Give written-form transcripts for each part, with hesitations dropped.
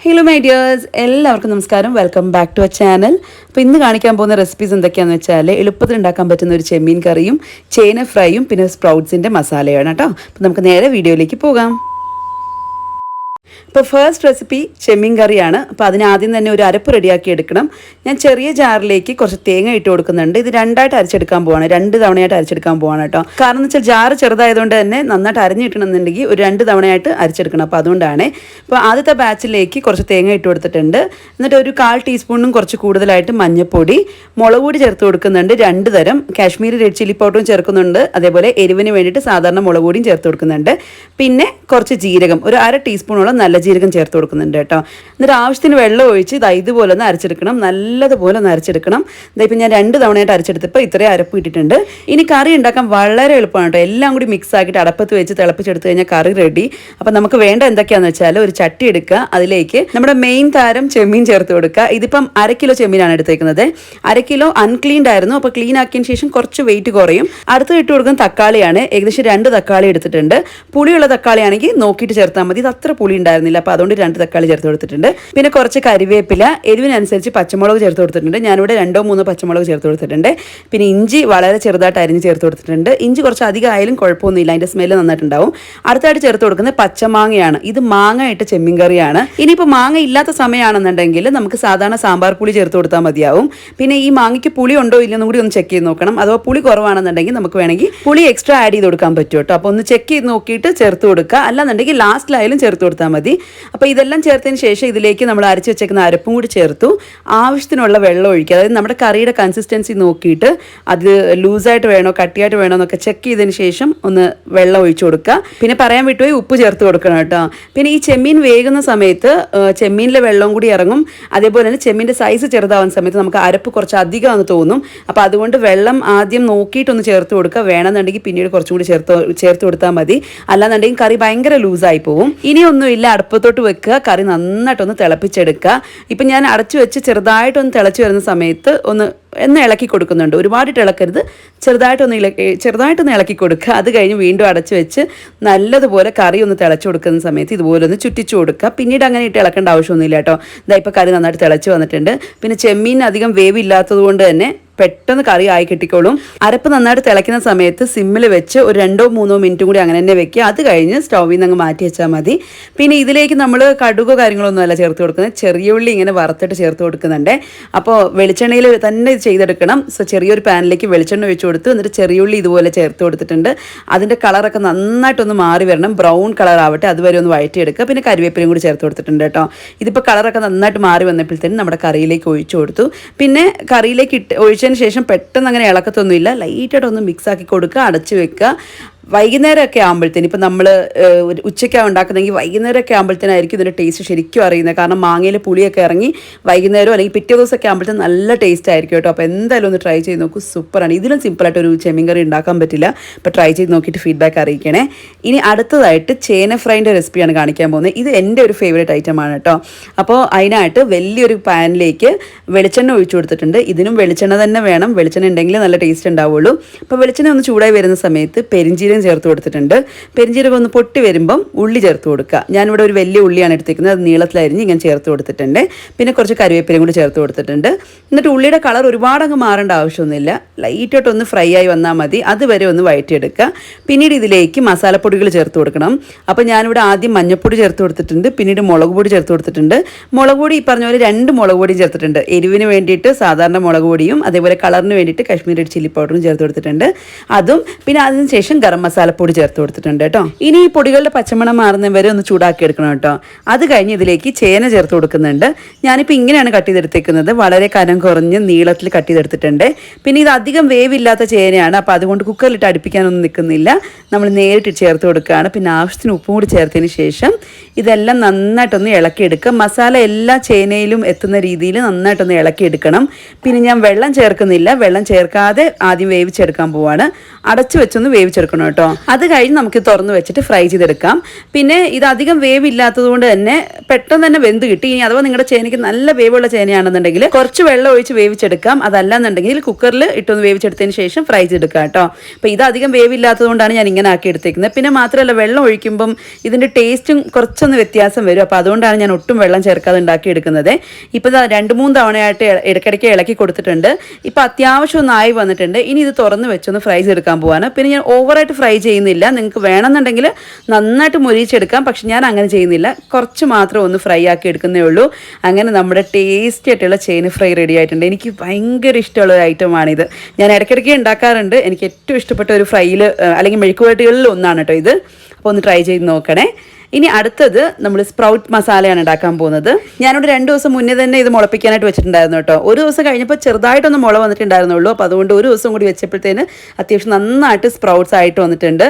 Hello my dears, എല്ലാവർക്കും നമസ്കാരം. Welcome back to our channel. അപ്പോൾ ഇന്ന് കാണിക്കാൻ പോകുന്ന റെസിപ്പീസ് എന്തൊക്കെയാണെന്ന് വെച്ചാൽ എളുപ്പത്തിൽ ഉണ്ടാക്കാൻ പറ്റുന്ന ഒരു ചെമ്മീൻ കറിയും ചേന ഫ്രൈയും പിന്നെ സ്പ്രൗട്ട്സിൻ്റെ മസാലയാണ് കേട്ടോ. അപ്പോൾ നമുക്ക് നേരെ വീഡിയോയിലേക്ക് പോകാം. ഇപ്പോൾ ഫസ്റ്റ് റെസിപ്പി ചെമ്മീൻ കറിയാണ്. അപ്പോൾ അതിനാദ്യം തന്നെ ഒരു അരപ്പ് റെഡിയാക്കി എടുക്കണം. ഞാൻ ചെറിയ ജാറിലേക്ക് കുറച്ച് തേങ്ങ ഇട്ട് കൊടുക്കുന്നുണ്ട്. ഇത് രണ്ടായിട്ട് അരച്ചെടുക്കാൻ പോവാണ്, 2 തവണയായിട്ട് അരച്ചെടുക്കാൻ പോവാണ് കേട്ടോ. കാരണം എന്ന് വെച്ചാൽ ജാറ് ചെറുതായതുകൊണ്ട് തന്നെ നന്നായിട്ട് അരഞ്ഞ് കിട്ടണമെന്നുണ്ടെങ്കിൽ ഒരു 2 തവണയായിട്ട് അരച്ചെടുക്കണം. അപ്പോൾ അതുകൊണ്ടാണ്. അപ്പോൾ ആദ്യത്തെ ബാച്ചിലേക്ക് കുറച്ച് തേങ്ങ ഇട്ട് കൊടുത്തിട്ടുണ്ട്. എന്നിട്ട് ഒരു 1/4 ടീസ്പൂണും കുറച്ച് കൂടുതലായിട്ട് മഞ്ഞൾപ്പൊടി, മുളക് പൊടി ചേർത്ത് കൊടുക്കുന്നുണ്ട്. 2 തരം കാശ്മീരി റെഡ് ചില്ലി പൗഡറും ചേർക്കുന്നുണ്ട്. അതേപോലെ എരിവിന് വേണ്ടിയിട്ട് സാധാരണ മുളക് പൊടിയും ചേർത്ത് കൊടുക്കുന്നുണ്ട്. പിന്നെ കുറച്ച് ജീരകം, ഒരു 1/2 ടീസ്പൂണോളം നല്ല ജീരകം ചേർത്ത് കൊടുക്കുന്നുണ്ട് കേട്ടോ. എന്നിട്ട് ആവശ്യത്തിന് വെള്ളം ഒഴിച്ച് ഇതുപോലെ ഒന്ന് അരച്ചെടുക്കണം, നല്ലതുപോലെ ഒന്ന് അരച്ചെടുക്കണം. ഇപ്പം ഞാൻ 2 തവണയായിട്ട് അരച്ചെടുത്തപ്പോൾ ഇത്രയും അരപ്പ് ഇട്ടിട്ടുണ്ട്. ഇനി കറി ഉണ്ടാക്കാൻ വളരെ എളുപ്പമാണ് കേട്ടോ. എല്ലാം കൂടി മിക്സ് ആക്കിയിട്ട് അടപ്പത്ത് വെച്ച് തിളപ്പിച്ചെടുത്ത് കഴിഞ്ഞാൽ കറി റെഡി. അപ്പം നമുക്ക് വേണ്ട എന്തൊക്കെയാണെന്ന് വെച്ചാൽ ഒരു ചട്ടി എടുക്കുക, അതിലേക്ക് നമ്മുടെ മെയിൻ താരം ചെമ്മീൻ ചേർത്ത് കൊടുക്കുക. ഇതിപ്പം 1/2 കിലോ ചെമ്മീനാണ് എടുത്തേക്കുന്നത്. 1/2 കിലോ അൺക്ലീൻഡ് ആയിരുന്നു. അപ്പോൾ ക്ലീൻ ആക്കിയതിന് ശേഷം കുറച്ച് വെയിറ്റ് കുറയും. അടുത്ത് ഇട്ട് കൊടുക്കുന്ന തക്കാളിയാണ്, ഏകദേശം 2 തക്കാളി എടുത്തിട്ടുണ്ട്. പുളിയുള്ള തക്കാളി ആണെങ്കിൽ നോക്കിയിട്ട് ചേർത്താൽ മതി. ഇത് അത്ര പുളി ഉണ്ടായിരുന്നില്ല, അപ്പോൾ അതുകൊണ്ട് 2 തക്കാളി ചേർത്ത് കൊടുത്തിട്ടുണ്ട്. പിന്നെ കുറച്ച് കരിവേപ്പില, എരിവിനനുസരിച്ച് പച്ചമുളക് ചേർത്ത് കൊടുത്തിട്ടുണ്ട്. ഞാനിവിടെ 2-3 പച്ചമുളക് ചേർത്ത് കൊടുത്തിട്ടുണ്ട്. പിന്നെ ഇഞ്ചി വളരെ ചെറുതായിട്ട് അരിഞ്ഞ് ചേർത്ത് കൊടുത്തിട്ടുണ്ട്. ഇഞ്ചി കുറച്ച് അധികം ആയാലും കുഴപ്പമൊന്നുമില്ല, അതിൻ്റെ സ്മെല്ല് നന്നായിട്ടുണ്ടാവും. അടുത്തായിട്ട് ചേർത്ത് കൊടുക്കുന്നത് പച്ചമാങ്ങയാണ്. ഇത് മാങ്ങ ഇട്ട് ചെമ്മീൻ കറിയാണ്. ഇനിയിപ്പോൾ മാങ്ങ ഇല്ലാത്ത സമയമാണെന്നുണ്ടെങ്കിൽ നമുക്ക് സാധാരണ സാമ്പാർ പുളി ചേർത്ത് കൊടുത്താൽ മതിയാവും. പിന്നെ ഈ മാങ്ങയ്ക്ക് പുളി ഉണ്ടോ ഇല്ലെന്നും കൂടി ഒന്ന് ചെക്ക് ചെയ്ത് നോക്കണം. അഥവാ പുളി കുറവാണെന്നുണ്ടെങ്കിൽ നമുക്ക് വേണമെങ്കിൽ പുളി എക്സ്ട്രാ ആഡ് ചെയ്ത് കൊടുക്കാൻ പറ്റും കേട്ടോ. അപ്പോൾ ഒന്ന് ചെക്ക് ചെയ്ത് നോക്കിയിട്ട് ചേർത്ത് കൊടുക്കുക, അല്ലാന്നുണ്ടെങ്കിൽ ലാസ്റ്റിലായാലും ചേർത്ത് കൊടുത്താൽ മതി. അപ്പോൾ ഇതെല്ലാം ചേർത്തതിന് ശേഷം ഇതിലേക്ക് നമ്മൾ അരച്ച് വെച്ചേക്കുന്ന അരപ്പും കൂടി ചേർത്തു. ആവശ്യത്തിനുള്ള വെള്ളം ഒഴിക്കുക. അതായത് നമ്മുടെ കറിയുടെ കൺസിസ്റ്റൻസി നോക്കിയിട്ട് അത് ലൂസായിട്ട് വേണോ കട്ടിയായിട്ട് വേണോ എന്നൊക്കെ ചെക്ക് ചെയ്തതിന് ശേഷം ഒന്ന് വെള്ളം ഒഴിച്ചു കൊടുക്കുക. പിന്നെ പറയാൻ വിട്ടുപോയി, ഉപ്പ് ചേർത്ത് കൊടുക്കണം കേട്ടോ. പിന്നെ ഈ ചെമ്മീൻ വേകുന്ന സമയത്ത് ചെമ്മീനിലെ വെള്ളം കൂടി ഇറങ്ങും. അതേപോലെ തന്നെ ചെമ്മീൻ്റെ സൈസ് ചെറുതാവുന്ന സമയത്ത് നമുക്ക് അരപ്പ് കുറച്ച് അധികമാണെന്ന് തോന്നും. അപ്പോൾ അതുകൊണ്ട് വെള്ളം ആദ്യം നോക്കിയിട്ടൊന്ന് ചേർത്ത് കൊടുക്കുക. വേണമെന്നുണ്ടെങ്കിൽ പിന്നീട് കുറച്ചും കൂടി ചേർത്ത് കൊടുത്താൽ മതി. അല്ലാന്നുണ്ടെങ്കിൽ കറി ഭയങ്കര ലൂസായി പോകും. ഇനിയൊന്നുമില്ല, അടുപ്പത്തോട്ട് വെക്കുക, കറി നന്നായിട്ടൊന്ന് തിളപ്പിച്ചെടുക്കുക. ഇപ്പം ഞാൻ അടച്ചു വെച്ച് ചെറുതായിട്ടൊന്ന് തിളച്ച് വരുന്ന സമയത്ത് ഒന്ന് ഇളക്കി കൊടുക്കുന്നുണ്ട്. ഒരുപാടിട്ട് ഇളക്കരുത്, ചെറുതായിട്ടൊന്ന് ഇളക്കി കൊടുക്കുക. അത് കഴിഞ്ഞ് വീണ്ടും അടച്ചു വെച്ച് നല്ലതുപോലെ കറി ഒന്ന് തിളച്ച് കൊടുക്കുന്ന സമയത്ത് ഇതുപോലെ ഒന്ന് ചുറ്റിച്ചു കൊടുക്കുക. പിന്നീട് അങ്ങനെ ഇട്ട് ഇളക്കേണ്ട ആവശ്യമൊന്നുമില്ല കേട്ടോ. ഇപ്പോൾ കറി നന്നായിട്ട് തിളച്ച് വന്നിട്ടുണ്ട്. പിന്നെ ചെമ്മീൻ അധികം വേവ് ഇല്ലാത്തത് കൊണ്ട് തന്നെ പെട്ടെന്ന് കറി ആയി കിട്ടിക്കോളും. അരപ്പ് നന്നായിട്ട് തിളയ്ക്കുന്ന സമയത്ത് സിമ്മിൽ വെച്ച് ഒരു 2-3 മിനിറ്റും കൂടി അങ്ങനെ തന്നെ വെക്കുക. അത് കഴിഞ്ഞ് സ്റ്റൗവിൽ നിന്ന് അങ്ങ് മാറ്റി വെച്ചാൽ മതി. പിന്നെ ഇതിലേക്ക് നമ്മൾ കടുകോ കാര്യങ്ങളൊന്നും അല്ല ചേർത്ത് കൊടുക്കുന്നത്, ചെറിയ ഉള്ളി ഇങ്ങനെ വറുത്തിട്ട് ചേർത്ത് കൊടുക്കുന്നുണ്ട്. അപ്പോൾ വെളിച്ചെണ്ണയിൽ തന്നെ ഇത് ചെയ്തെടുക്കണം. സോ ചെറിയൊരു പാനിലേക്ക് വെളിച്ചെണ്ണ ഒഴിച്ച് കൊടുത്ത് എന്നിട്ട് ചെറിയ ഉള്ളി ഇതുപോലെ ചേർത്ത് കൊടുത്തിട്ടുണ്ട്. അതിൻ്റെ കളറൊക്കെ നന്നായിട്ടൊന്ന് മാറി വരണം, ബ്രൗൺ കളർ ആവട്ടെ, അതുവരെ ഒന്ന് വഴറ്റിയെടുക്കുക. പിന്നെ കരിവേപ്പിലയും കൂടി ചേർത്ത് കൊടുത്തിട്ടുണ്ട് കേട്ടോ. ഇതിപ്പോൾ കളറൊക്കെ നന്നായിട്ട് മാറി വന്നപ്പോഴത്തേനും നമ്മുടെ കറിയിലേക്ക് ഒഴിച്ചു കൊടുത്തു. പിന്നെ കറിയിലേക്ക് ഒഴിച്ചതിന് ശേഷം പെട്ടെന്ന് അങ്ങനെ ഇളക്കത്തൊന്നുമില്ല, ലൈറ്റായിട്ടൊന്ന് മിക്സ് ആക്കി കൊടുക്കുക, അടച്ചു വെക്കുക. വൈകുന്നേരമൊക്കെ ആകുമ്പോഴത്തേന്, ഇപ്പം നമ്മൾ ഉച്ചയ്ക്കാണ് ഉണ്ടാക്കുന്നതെങ്കിൽ വൈകുന്നേരമൊക്കെ ആകുമ്പോഴത്തേനായിരിക്കും ഇതിൻ്റെ ടേസ്റ്റ് ശരിക്കും അറിയുന്നത്. കാരണം മാങ്ങയിൽ പുളിയൊക്കെ ഇറങ്ങി വൈകുന്നേരം അല്ലെങ്കിൽ പിറ്റേ ദിവസമൊക്കെ ആകുമ്പോഴത്തേന് നല്ല ടേസ്റ്റ് ആയിരിക്കും കേട്ടോ. അപ്പോൾ എന്തായാലും ഒന്ന് ട്രൈ ചെയ്ത് നോക്കൂ, സൂപ്പറാണ്. ഇതിലും സിമ്പിളായിട്ട് ഒരു ചെമ്മീൻ കറി ഉണ്ടാക്കാൻ പറ്റില്ല. അപ്പോൾ ട്രൈ ചെയ്ത് നോക്കിയിട്ട് ഫീഡ്ബാക്ക് അറിയിക്കണേ. ഇനി അടുത്തതായിട്ട് ചേന ഫ്രൈൻ്റെ റെസിപ്പിയാണ് കാണിക്കാൻ പോകുന്നത്. ഇത് എൻ്റെ ഒരു ഫേവറേറ്റ് ഐറ്റമാണ് കേട്ടോ. അപ്പോൾ അതിനായിട്ട് വലിയൊരു പാനിലേക്ക് വെളിച്ചെണ്ണ ഒഴിച്ചു കൊടുത്തിട്ടുണ്ട്. ഇതിനും വെളിച്ചെണ്ണ തന്നെ വേണം, വെളിച്ചെണ്ണ ഉണ്ടെങ്കിൽ നല്ല ടേസ്റ്റ് ഉണ്ടാവുള്ളൂ. അപ്പോൾ വെളിച്ചെണ്ണ ഒന്ന് ചൂടായി വരുന്ന സമയത്ത് പെരിഞ്ചീരകം ചേർത്ത് കൊടുത്തിട്ടുണ്ട്. പെരിഞ്ചീരകം ഒന്ന് പൊട്ടി വരുമ്പം ഉള്ളി ചേർത്ത് കൊടുക്കുക. ഞാനിവിടെ ഒരു വലിയ ഉള്ളിയാണ് എടുത്തിരിക്കുന്നത്, അത് നീളത്തിലരിഞ്ഞ് ഇങ്ങനെ ചേർത്ത് കൊടുത്തിട്ടുണ്ട്. പിന്നെ കുറച്ച് കരിവേപ്പിലയും കൂടി ചേർത്ത് കൊടുത്തിട്ടുണ്ട്. എന്നിട്ട് ഉള്ളിയുടെ കളർ ഒരുപാട് അങ്ങ് മാറേണ്ട ആവശ്യമൊന്നുമില്ല, ലൈറ്റായിട്ടൊന്ന് ഫ്രൈ ആയി വന്നാൽ മതി. അതുവരെ ഒന്ന് വഴറ്റിയെടുക്കുക. പിന്നീട് ഇതിലേക്ക് മസാലപ്പൊടികൾ ചേർത്ത് കൊടുക്കണം. അപ്പോൾ ഞാനിവിടെ ആദ്യം മഞ്ഞൾപ്പൊടി ചേർത്ത് കൊടുത്തിട്ടുണ്ട്, പിന്നീട് മുളക് പൊടി ചേർത്ത് കൊടുത്തിട്ടുണ്ട്. മുളക് പൊടി ഈ പറഞ്ഞ പോലെ 2 മുളക് പൊടിയും ചേർത്തിട്ടുണ്ട്. എരിവിന് വേണ്ടിയിട്ട് സാധാരണ മുളക് പൊടിയും അതേപോലെ കളറിന് വേണ്ടിയിട്ട് കാശ്മീരി റെഡ് ചില്ലി പൗഡറും ചേർത്ത് കൊടുത്തിട്ടുണ്ട്. അതും പിന്നെ അതിന് ശേഷം ഗരം മസാലപ്പൊടി ചേർത്ത് കൊടുത്തിട്ടുണ്ട് കേട്ടോ. ഇനി ഈ പൊടികളുടെ പച്ചമണം മാറുന്നവരെ ഒന്ന് ചൂടാക്കി എടുക്കണം കേട്ടോ. അത് കഴിഞ്ഞ് ഇതിലേക്ക് ചേന ചേർത്ത് കൊടുക്കുന്നുണ്ട്. ഞാനിപ്പോൾ ഇങ്ങനെയാണ് കട്ട് ചെയ്തെടുത്തേക്കുന്നത്, വളരെ കനം കുറഞ്ഞ് നീളത്തിൽ കട്ട് ചെയ്തെടുത്തിട്ടുണ്ട്. പിന്നെ ഇത് അധികം വേവില്ലാത്ത ചേനയാണ്, അപ്പോൾ അതുകൊണ്ട് കുക്കറിലിട്ട് അടുപ്പിക്കാനൊന്നും നിൽക്കുന്നില്ല, നമ്മൾ നേരിട്ട് ചേർത്ത് കൊടുക്കുകയാണ്. പിന്നെ ആവശ്യത്തിന് ഉപ്പും കൂടി ചേർത്തതിന് ശേഷം ഇതെല്ലാം നന്നായിട്ടൊന്ന് ഇളക്കിയെടുക്കുക. മസാല എല്ലാ ചേനയിലും എത്തുന്ന രീതിയിൽ നന്നായിട്ടൊന്ന് ഇളക്കിയെടുക്കണം. പിന്നെ ഞാൻ വെള്ളം ചേർക്കുന്നില്ല, വെള്ളം ചേർക്കാതെ ആദ്യം വേവിച്ചെടുക്കാൻ പോവാണ്. അടച്ചു വെച്ചൊന്ന് വേവിച്ചെടുക്കണം കേട്ടോ. കേട്ടോ. അത് കഴിഞ്ഞ് നമുക്ക് തുറന്ന് വെച്ചിട്ട് ഫ്രൈ ചെയ്തെടുക്കാം. പിന്നെ ഇത് അധികം വേവ് ഇല്ലാത്തത് കൊണ്ട് തന്നെ പെട്ടെന്ന് തന്നെ വെന്ത് കിട്ടി. ഇനി അഥവാ നിങ്ങളുടെ ചേനയ്ക്ക് നല്ല വേവുള്ള ചേനയാണെന്നുണ്ടെങ്കിൽ കുറച്ച് വെള്ളം ഒഴിച്ച് വേവിച്ചെടുക്കാം. അതല്ലാന്നുണ്ടെങ്കിൽ കുക്കറിൽ ഇട്ടൊന്ന് വേവിച്ചെടുത്തതിന് ശേഷം ഫ്രൈ ചെയ്തെടുക്കാം കേട്ടോ. അപ്പോൾ ഇത് അധികം വേവില്ലാത്തത് കൊണ്ടാണ് ഞാൻ ഇങ്ങനെ ആക്കി എടുത്തേക്കുന്നത്. പിന്നെ മാത്രമല്ല വെള്ളം ഒഴിക്കുമ്പം ഇതിൻ്റെ ടേസ്റ്റും കുറച്ചൊന്ന് വ്യത്യാസം വരും. അപ്പോൾ അതുകൊണ്ടാണ് ഞാൻ ഒട്ടും വെള്ളം ചേർക്കാതെ ഉണ്ടാക്കിയെടുക്കുന്നത്. ഇപ്പോൾ 2-3 തവണയായിട്ട് ഇടയ്ക്കിടയ്ക്ക് ഇളക്കി കൊടുത്തിട്ടുണ്ട്. ഇപ്പോൾ അത്യാവശ്യം ഒന്നായി വന്നിട്ടുണ്ട്. ഇനി ഇത് തുറന്ന് വെച്ചൊന്ന് ഫ്രൈ ചെയ്തെടുക്കാൻ പോവാണ്. പിന്നെ ഞാൻ ഓവറായിട്ട് ഫ്രൈ ചെയ്യുന്നില്ല. നിങ്ങൾക്ക് വേണമെന്നുണ്ടെങ്കിൽ നന്നായിട്ട് മൊരിച്ചെടുക്കാം. പക്ഷെ ഞാൻ അങ്ങനെ ചെയ്യുന്നില്ല. കുറച്ച് മാത്രം ഒന്ന് ഫ്രൈ ആക്കി എടുക്കുന്നേ ഉള്ളൂ. അങ്ങനെ നമ്മുടെ ടേസ്റ്റി ആയിട്ടുള്ള ചേന ഫ്രൈ റെഡി ആയിട്ടുണ്ട്. എനിക്ക് ഭയങ്കര ഇഷ്ടമുള്ള ഒരു ഐറ്റമാണിത്. ഞാൻ ഇടയ്ക്കിടയ്ക്ക് ഉണ്ടാക്കാറുണ്ട്. എനിക്ക് ഏറ്റവും ഇഷ്ടപ്പെട്ട ഒരു ഫ്രൈയിൽ അല്ലെങ്കിൽ മെഴുക്കുവരട്ടികളിൽ ഒന്നാണ് കേട്ടോ ഇത്. അപ്പോൾ ഒന്ന് ട്രൈ ചെയ്ത് നോക്കണേ. ഇനി അടുത്തത് നമ്മൾ സ്പ്രൗട്ട് മസാലയാണ് ഉണ്ടാക്കാൻ പോകുന്നത്. ഞാനിവിടെ 2 ദിവസം മുന്നേ തന്നെ ഇത് മുളപ്പിക്കാനായിട്ട് വെച്ചിട്ടുണ്ടായിരുന്നു കേട്ടോ. ഒരു ദിവസം കഴിഞ്ഞപ്പോൾ ചെറുതായിട്ടൊന്ന് മുള വന്നിട്ടുണ്ടായിരുന്നുള്ളൂ. അപ്പോൾ അതുകൊണ്ട് ഒരു ദിവസം കൂടി വെച്ചപ്പോഴത്തേന് അത്യാവശ്യം നന്നായിട്ട് സ്പ്രൗട്ട്സ് ആയിട്ട് വന്നിട്ടുണ്ട്.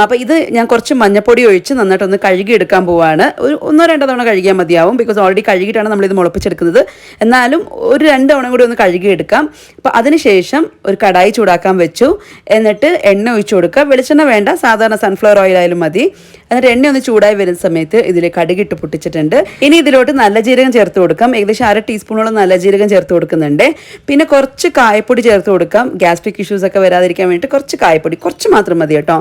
അപ്പോൾ ഇത് ഞാൻ കുറച്ച് മഞ്ഞപ്പൊടി ഒഴിച്ച് നന്നായിട്ടൊന്ന് കഴുകി എടുക്കാൻ പോവുകയാണ്. ഒരു 1-2 തവണ കഴുകിയാൽ മതിയാവും. ബിക്കോസ് ഓൾറെഡി കഴുകിയിട്ടാണ് നമ്മളിത് മുളപ്പിച്ചെടുക്കുന്നത്. എന്നാലും ഒരു 2 തവണ കൂടി ഒന്ന് കഴുകി എടുക്കാം. അപ്പോൾ അതിനുശേഷം ഒരു കടായി ചൂടാക്കാൻ വെച്ചു. എന്നിട്ട് എണ്ണ ഒഴിച്ചു കൊടുക്കുക. വെളിച്ചെണ്ണ വേണ്ട, സാധാരണ സൺഫ്ലവർ ഓയിൽ ആയാലും മതി. എന്നിട്ട് എണ്ണ ഒന്ന് ചൂടായി വരുന്ന സമയത്ത് ഇതിലേക്ക് കടുകിട്ട് പൊട്ടിച്ചിട്ടുണ്ട്. ഇനി ഇതിലോട്ട് നല്ല ജീരകം ചേർത്ത് കൊടുക്കാം. ഏകദേശം 1/2 ടീസ്പൂണോളം നല്ല ജീരകം ചേർത്ത് കൊടുക്കുന്നുണ്ട്. പിന്നെ കുറച്ച് കായപ്പൊടി ചേർത്ത് കൊടുക്കാം. ഗ്യാസ്ട്രിക് ഇഷ്യൂസ് ഒക്കെ വരാതിരിക്കാൻ വേണ്ടിയിട്ട് കുറച്ച് കായപ്പൊടി, കുറച്ച് മാത്രം മതി കേട്ടോ.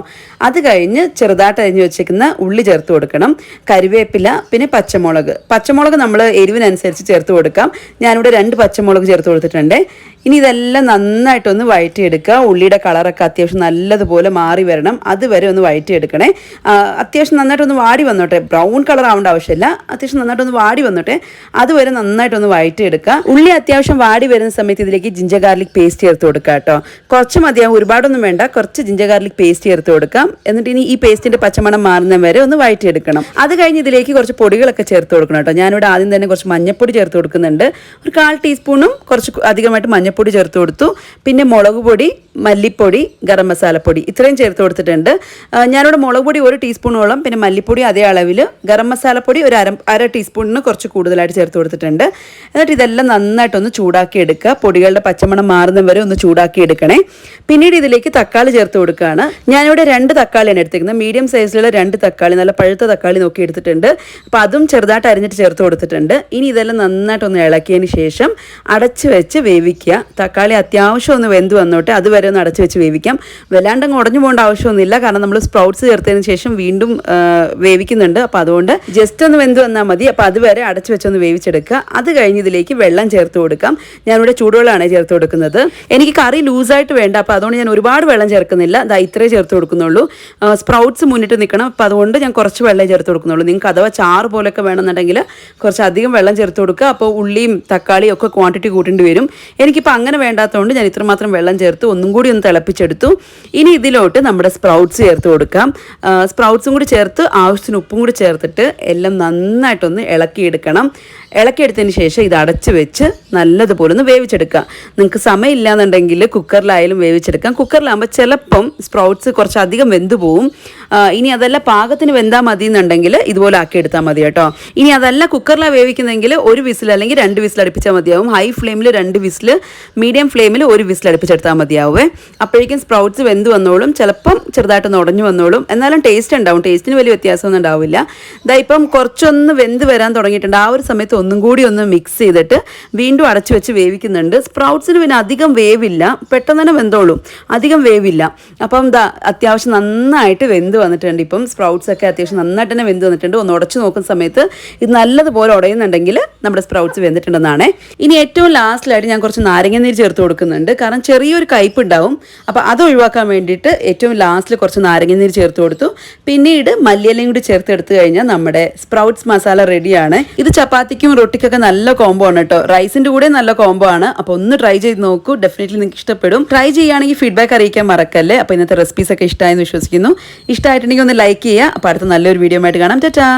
അത് കഴിഞ്ഞ് ചെറുതായിട്ട് അരിഞ്ഞ് വെച്ചേക്കുന്ന ഉള്ളി ചേർത്ത് കൊടുക്കണം. കറിവേപ്പില, പിന്നെ പച്ചമുളക് നമ്മൾ എരിവിനനുസരിച്ച് ചേർത്ത് കൊടുക്കാം. ഞാനിവിടെ 2 പച്ചമുളക് ചേർത്ത് കൊടുത്തിട്ടുണ്ട്. ഇനി ഇതെല്ലാം നന്നായിട്ടൊന്ന് വഴറ്റിയെടുക്കുക. ഉള്ളിയുടെ കളറൊക്കെ അത്യാവശ്യം നല്ലതുപോലെ മാറി വരണം. അതുവരെ ഒന്ന് വഴറ്റിയെടുക്കണേ. അത്യാവശ്യം നന്നായിട്ടൊന്ന് വാടി വന്നോട്ടെ. ബ്രൗൺ കളർ ആവേണ്ട ആവശ്യമില്ല. അത്യാവശ്യം നന്നായിട്ടൊന്ന് വാടി വന്നോട്ടെ. അതുവരെ നന്നായിട്ടൊന്ന് വഴറ്റിയെടുക്കുക. ഉള്ളി അത്യാവശ്യം വാടി വരുന്ന സമയത്ത് ഇതിലേക്ക് ജിഞ്ചർ ഗാർലിക് പേസ്റ്റ് ചേർത്ത് കൊടുക്കുക കേട്ടോ. കുറച്ച് മതിയാവും, ഒരുപാടൊന്നും വേണ്ട. കുറച്ച് ജിഞ്ചർ ഗാർലിക് പേസ്റ്റ് ചേർത്ത് കൊടുക്കാം. എന്നിട്ട് ഇനി ഈ പേസ്റ്റിൻ്റെ പച്ചമണം മാറുന്ന വരെ ഒന്ന് വഴറ്റിയെടുക്കണം. അത് കഴിഞ്ഞ് ഇതിലേക്ക് കുറച്ച് പൊടികളൊക്കെ ചേർത്ത് കൊടുക്കണം കേട്ടോ. ഞാനിവിടെ ആദ്യം തന്നെ കുറച്ച് മഞ്ഞപ്പൊടി ചേർത്ത് കൊടുക്കുന്നുണ്ട്. ഒരു 1/4 ടീസ്പൂണും കുറച്ച് അധികമായിട്ട് മഞ്ഞപ്പൊടി ചേർത്ത് കൊടുത്തു. പിന്നെ മുളക് പൊടി, മല്ലിപ്പൊടി, ഗരം മസാലപ്പൊടി ഇത്രയും ചേർത്ത് കൊടുത്തിട്ടുണ്ട്. ഞാനിവിടെ മുളക് പൊടി 1 ടീസ്പൂണോളം, പിന്നെ മല്ലിപ്പൊടി അതേ അളവിൽ, ഗരം മസാലപ്പൊടി ഒരു അര ടീസ്പൂണിന് കുറച്ച് കൂടുതലായിട്ട് ചേർത്ത് കൊടുത്തിട്ടുണ്ട്. എന്നിട്ട് ഇതെല്ലാം നന്നായിട്ടൊന്ന് ചൂടാക്കി എടുക്കുക. പൊടികളുടെ പച്ചമണം മാറുന്ന വരെ ഒന്ന് ചൂടാക്കി എടുക്കണേ. പിന്നീട് ഇതിലേക്ക് തക്കാളി ചേർത്ത് കൊടുക്കുകയാണ്. ഞാനിവിടെ 2 തക്കാളിയാണ് എടുത്തിരിക്കുന്നത്. മീഡിയം സൈസിലുള്ള 2 തക്കാളി, നല്ല പഴുത്ത തക്കാളി നോക്കി എടുത്തിട്ടുണ്ട്. അപ്പോൾ അതും ചെറുതായിട്ട് അരിഞ്ഞിട്ട് ചേർത്ത് കൊടുത്തിട്ടുണ്ട്. ഇനി ഇതെല്ലാം നന്നായിട്ടൊന്ന് ഇളക്കിയതിന് ശേഷം അടച്ച് വെച്ച് വേവിക്കുക. തക്കാളി അത്യാവശ്യം ഒന്ന് വെന്ത് വന്നോട്ടെ. അതുവരെ ഒന്ന് അടച്ച് വെച്ച് വേവിക്കാം. വല്ലാണ്ടങ്ങ് ഉടഞ്ഞു പോകേണ്ട ആവശ്യമൊന്നുമില്ല. കാരണം നമ്മൾ സ്പ്രൗട്ട്സ് ചേർത്തതിന് ശേഷം വീണ്ടും വേവിക്കുന്നുണ്ട്. അപ്പോൾ അതുകൊണ്ട് ജസ്റ്റ് ഒന്ന് വെന്ത് വന്നാൽ മതി. അപ്പോൾ അതുവരെ അടച്ച് വെച്ചൊന്ന് വേവിച്ചെടുക്കുക. അത് കഴിഞ്ഞ് ഇതിലേക്ക് വെള്ളം ചേർത്ത് കൊടുക്കാം. ഞാനിവിടെ ചൂടുവെള്ളമാണ് ചേർത്ത് കൊടുക്കുന്നത്. എനിക്ക് കറി ലൂസായിട്ട് വേണ്ട. അപ്പോൾ അതുകൊണ്ട് ഞാൻ ഒരുപാട് വെള്ളം ചേർക്കുന്നില്ല. ഇത്രേ ചേർത്ത് കൊടുക്കുന്നുള്ളൂ. സ്പ്രൗട്ട്സ് മുന്നിട്ട് നിൽക്കണം. അപ്പോൾ അതുകൊണ്ട് ഞാൻ കുറച്ച് വെള്ളം ചേർത്ത് കൊടുക്കുന്നുള്ളൂ. നിങ്ങൾക്ക് അഥവാ ചാറ് പോലൊക്കെ വേണമെന്നുണ്ടെങ്കിൽ കുറച്ച് അധികം വെള്ളം ചേർത്ത് കൊടുക്കുക. അപ്പോൾ ഉള്ളിയും തക്കാളിയും ഒക്കെ ക്വാണ്ടിറ്റി കൂട്ടേണ്ടി വരും. എനിക്കിപ്പോൾ അങ്ങനെ വേണ്ടാത്തതുകൊണ്ട് ഞാൻ ഇത്രമാത്രം വെള്ളം ചേർത്ത് ഒന്നും കൂടി ഒന്ന് തിളപ്പിച്ചെടുത്തു. ഇനി ഇതിലോട്ട് നമ്മുടെ സ്പ്രൗട്ട്സ് ചേർത്ത് കൊടുക്കാം. സ്പ്രൗട്ട്സും കൂടി ചേർത്ത് ആവശ്യത്തിന് ഉപ്പും കൂടി ചേർത്തിട്ട് എല്ലാം നന്നായിട്ടൊന്ന് ഇളക്കിയെടുക്കണം. ഇളക്കിയെടുത്തതിന് ശേഷം ഇത് അടച്ച് വെച്ച് നല്ലതുപോലെ ഒന്ന് വേവിച്ചെടുക്കുക. നിങ്ങൾക്ക് സമയമില്ല എന്നുണ്ടെങ്കിൽ കുക്കറിലായാലും വേവിച്ചെടുക്കാം. കുക്കറിലാകുമ്പോൾ ചിലപ്പം സ്പ്രൗട്ട്സ് കുറച്ചധികം വെന്ത് പോവും. ഇനി അതല്ല പാകത്തിന് വെന്താൽ മതി എന്നുണ്ടെങ്കിൽ ഇതുപോലെ ആക്കിയെടുത്താൽ മതി കേട്ടോ. ഇനി അതല്ല കുക്കറിലാണ് വേവിക്കുന്നതെങ്കിൽ 1 വിസിൽ അല്ലെങ്കിൽ 2 വിസിൽ അടുപ്പിച്ചാൽ മതിയാവും. ഹൈ ഫ്ലെയിമിൽ 2 വിസിൽ, മീഡിയം ഫ്ലെയിമിൽ 1 വിസിൽ അടുപ്പിച്ചെടുത്താൽ മതിയാവേ. അപ്പോഴേക്കും സ്പ്രൗട്ട്സ് വെന്ത് വന്നോളും. ചിലപ്പം ചെറുതായിട്ടൊന്ന് ഉടഞ്ഞു വന്നോളും. എന്നാലും ടേസ്റ്റ് ഉണ്ടാവും. ടേസ്റ്റിന് വലിയ വ്യത്യാസമൊന്നും ഉണ്ടാവില്ല. ഇപ്പം കുറച്ചൊന്ന് വെന്ത് വരാൻ തുടങ്ങിയിട്ടുണ്ട്. ആ ഒരു സമയത്ത് ഒന്നും കൂടി ഒന്ന് മിക്സ് ചെയ്തിട്ട് വീണ്ടും അടച്ചു വെച്ച് വേവിക്കുന്നുണ്ട്. സ്പ്രൗട്ട്സിന് പിന്നെ അധികം വേവില്ല, പെട്ടെന്ന് തന്നെ വെന്തോളും, അധികം വേവില്ല. അപ്പം അത്യാവശ്യം നന്നായിട്ട് വെന്ത് വന്നിട്ടുണ്ട്. ഇപ്പം സ്പ്രൗട്ട്സ് ഒക്കെ അത്യാവശ്യം നന്നായിട്ട് തന്നെ വെന്ത് വന്നിട്ടുണ്ട്. ഒന്ന് ഉടച്ചു നോക്കുന്ന സമയത്ത് ഇത് നല്ലതുപോലെ ഉടയുന്നുണ്ടെങ്കിൽ നമ്മുടെ സ്പ്രൗട്ട്സ് വെന്തിട്ടുണ്ടെന്നാണ്. ഇനി ഏറ്റവും ലാസ്റ്റിലായിട്ട് ഞാൻ കുറച്ച് നാരങ്ങനീര് ചേർത്ത് കൊടുക്കുന്നുണ്ട്. കാരണം ചെറിയൊരു കയ്പ്പ് ഉണ്ടാവും. അപ്പോൾ അത് ഒഴിവാക്കാൻ വേണ്ടിയിട്ട് ഏറ്റവും ലാസ്റ്റിൽ കുറച്ച് നാരങ്ങനീര് ചേർത്ത് കൊടുത്തു. പിന്നീട് മല്ലിയിലയും കൂടി ചേർത്ത് എടുത്തു കഴിഞ്ഞാൽ നമ്മുടെ സ്പ്രൗട്ട്സ് മസാല റെഡിയാണ്. ഇത് ചപ്പാത്തിക്കും റൊട്ടിക്കൊക്കെ നല്ല കോംബോ ആണ് കേട്ടോ. റൈസിൻ്റെ കൂടെ നല്ല കോംബോ ആണ്. അപ്പോൾ ഒന്ന് ട്രൈ ചെയ്ത് നോക്കൂ. ഡെഫിനറ്റ്ലി നിങ്ങൾക്ക് ഇഷ്ടപ്പെടും. ട്രൈ ചെയ്യുകയാണെങ്കിൽ ഫീഡ്ബാക്ക് അറിയിക്കാൻ മറക്കല്ലേ. അപ്പോൾ ഇന്നത്തെ റെസിപ്പീസ് ഒക്കെ ഇഷ്ടമായെന്ന് വിശ്വസിക്കുന്നു. ഇഷ്ടമായിട്ടുണ്ടെങ്കിൽ ഒന്ന് ലൈക്ക് ചെയ്യുക. അപ്പോൾ അടുത്ത നല്ലൊരു വീഡിയോ ആയിട്ട് കാണാം. ടാറ്റാ.